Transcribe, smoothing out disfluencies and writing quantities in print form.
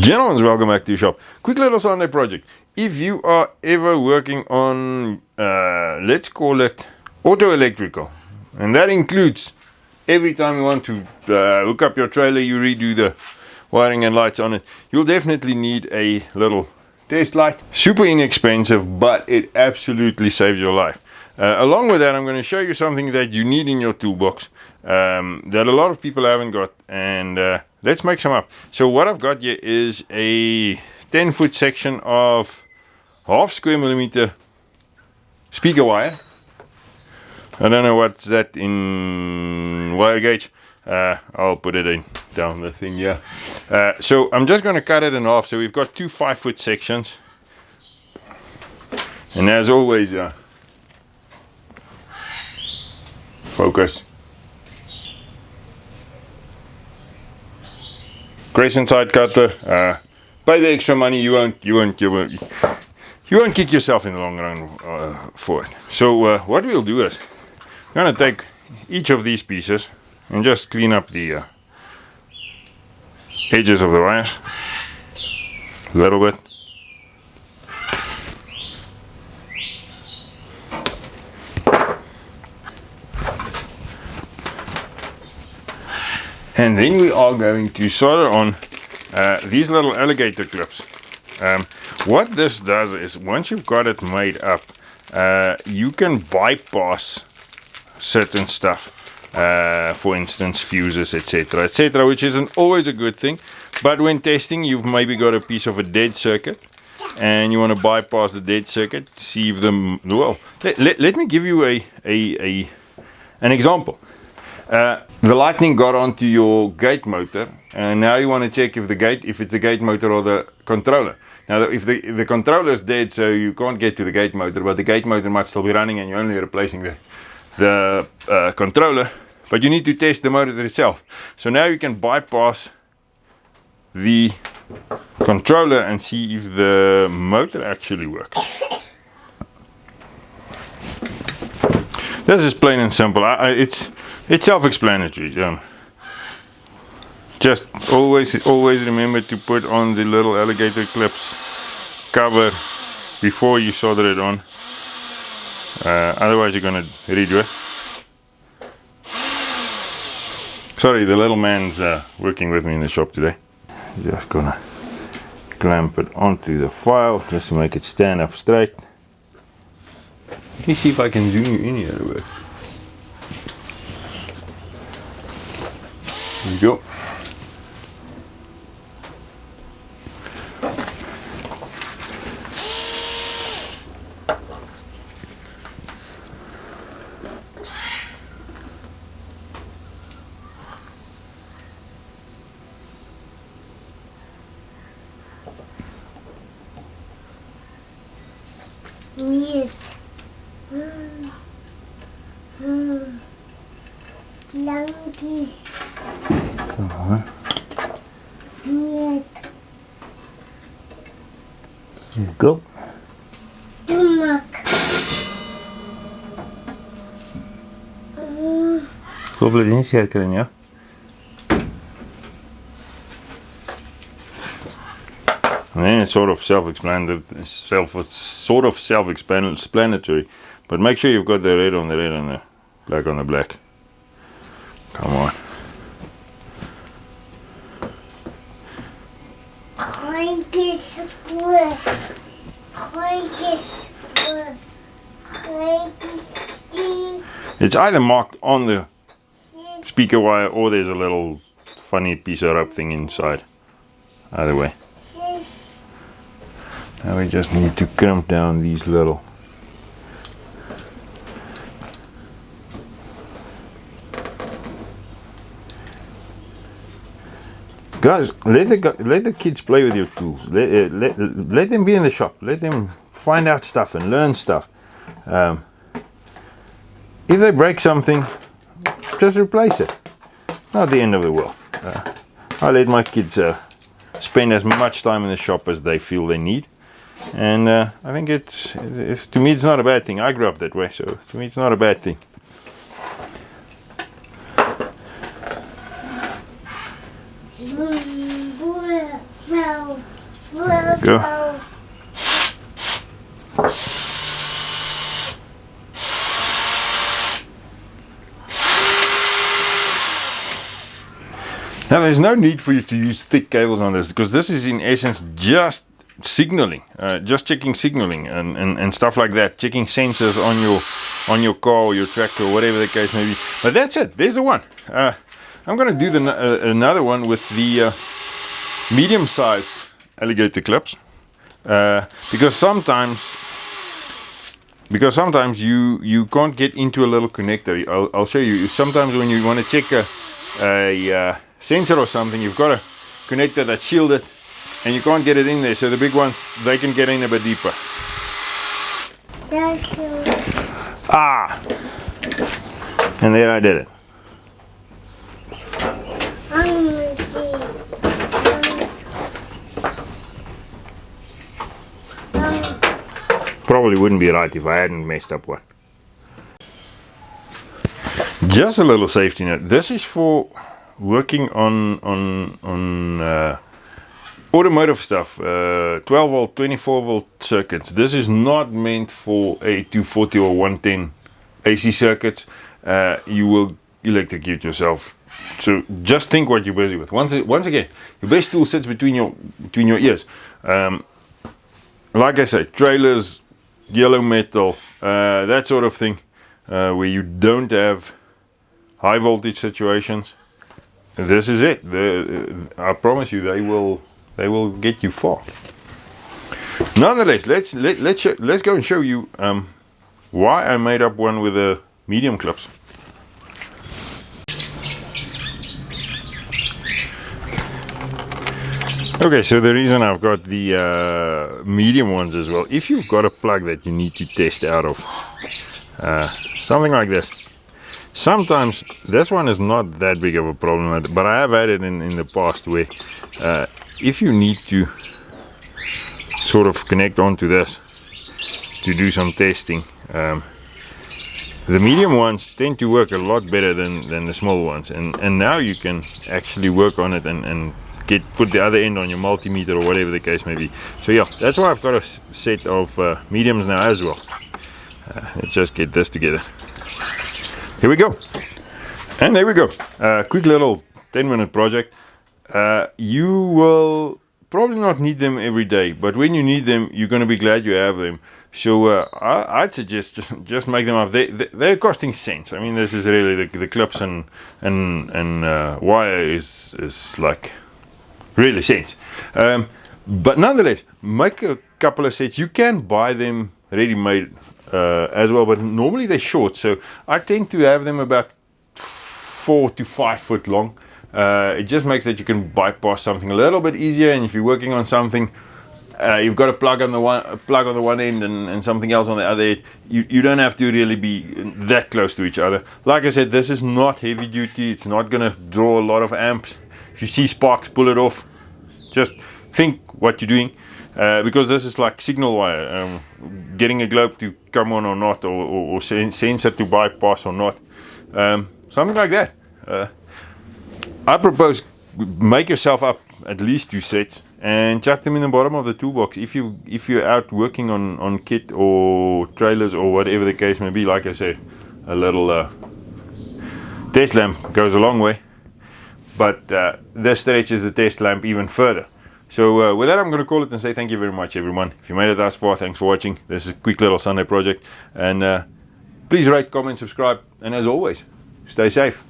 Gentlemen, welcome back to the shop. Quick little Sunday project. If you are ever working on, let's call it auto electrical, and that includes every time you want to hook up your trailer, you redo the wiring and lights on it, you'll definitely need a little test light. Super inexpensive, but it absolutely saves your life. Along with that, I'm going to show you something that you need in your toolbox that a lot of people haven't got, and let's make some up. So what I've got here is a 10-foot section of half square millimeter speaker wire. I don't know what's that in wire gauge. I'll put it in down the thing here. So I'm just going to cut it in half. So we've got two 5-foot sections, and as always, focus. Crescent side cutter. Pay the extra money. You won't kick yourself in the long run for it. So what we'll do is we're gonna take each of these pieces and just clean up the edges of the wires a little bit. And then we are going to solder on these little alligator clips. What this does is, once you've got it made up, you can bypass certain stuff. For instance, fuses, etc., etc., which isn't always a good thing. But when testing, you've maybe got a piece of a dead circuit, and you want to bypass the dead circuit. See if the let me give you an example. The lightning got onto your gate motor, and now you want to check if it's the gate motor or the controller. Now, if the controller is dead, so you can't get to the gate motor, but the gate motor might still be running, and you're only replacing the controller, but you need to test the motor itself. So now you can bypass the controller and see if the motor actually works. This is plain and simple. It's self-explanatory. Just always remember to put on the little alligator clips cover before you solder it on. Otherwise you're gonna redo it. Sorry, the little man's working with me in the shop today. Just gonna clamp it onto the file just to make it stand up straight. Let me see if I can zoom you in here a bit. There we go. Mute. Lanky. Mute. There you go. Tumak. Zoveel in cirkelen, ja. And then it's sort of self-explanatory, but make sure you've got the red on the red and the black on the black. Come on. It's either marked on the speaker wire or there's a little funny piece of rubber thing inside. Either way. Now we just need to crimp down these little guys. Let the kids play with your tools. Let them be in the shop. Let them find out stuff and learn stuff. If they break something, just replace it. Not the end of the world. I let my kids spend as much time in the shop as they feel they need. And I think to me it's not a bad thing. I grew up that way, so to me it's not a bad thing. Well, Go. Now there's no need for you to use thick cables on this, because this is in essence just signaling, just checking signaling and stuff like that, checking sensors on your car or your tractor or whatever the case may be. But that's it. There's the one. I'm going to do another one with the medium size alligator clips, because sometimes you can't get into a little connector. I'll show you. Sometimes when you want to check a sensor or something, you've got a connector that's shielded and you can't get it in there, so the big ones, they can get in a bit deeper. Ah, and there I did it. Probably wouldn't be right if I hadn't messed up one. Just a little safety note. This is for working on automotive stuff, 12 volt, 24 volt circuits. This is not meant for a 240 or 110 AC circuits. You will electrocute yourself. So just think what you're busy with. Once again, your best tool sits between your ears. Like I said, trailers, yellow metal, that sort of thing, where you don't have high voltage situations. This is it. I promise you, they will get you far. Nonetheless, let's go and show you why I made up one with the medium clips. Okay, so the reason I've got the medium ones as well, if you've got a plug that you need to test out of, something like this. Sometimes this one is not that big of a problem, but I have had it in the past where if you need to sort of connect onto this to do some testing, the medium ones tend to work a lot better than the small ones, and now you can actually work on it and put the other end on your multimeter or whatever the case may be. So yeah, that's why I've got a set of mediums now as well. Let's just get this together. Here we go, and there we go. Quick little 10-minute project. You will probably not need them every day, but when you need them, you're going to be glad you have them. So I'd suggest just make them up. They're costing cents. I mean, this is really the clips and wire is like really cents. But nonetheless, make a couple of sets. You can buy them ready-made as well, but normally they're short, so I tend to have them about 4 to 5 foot long. It just makes that you can bypass something a little bit easier, and if you're working on something, you've got a plug on the one end and something else on the other end. You don't have to really be that close to each other. Like I said, this is not heavy duty. It's not going to draw a lot of amps. If you see sparks, pull it off. Just think what you're doing. Because this is like signal wire, getting a globe to come on or not, or sensor to bypass or not, something like that. I propose make yourself up at least 2 sets and chuck them in the bottom of the toolbox. If you're out working on kit or trailers or whatever the case may be, like I said, a little test lamp goes a long way, but this stretches the test lamp even further. So with that, I'm going to call it and say thank you very much, everyone. If you made it thus far, thanks for watching. This is a quick little Sunday project, and please rate, comment, subscribe, and as always, stay safe.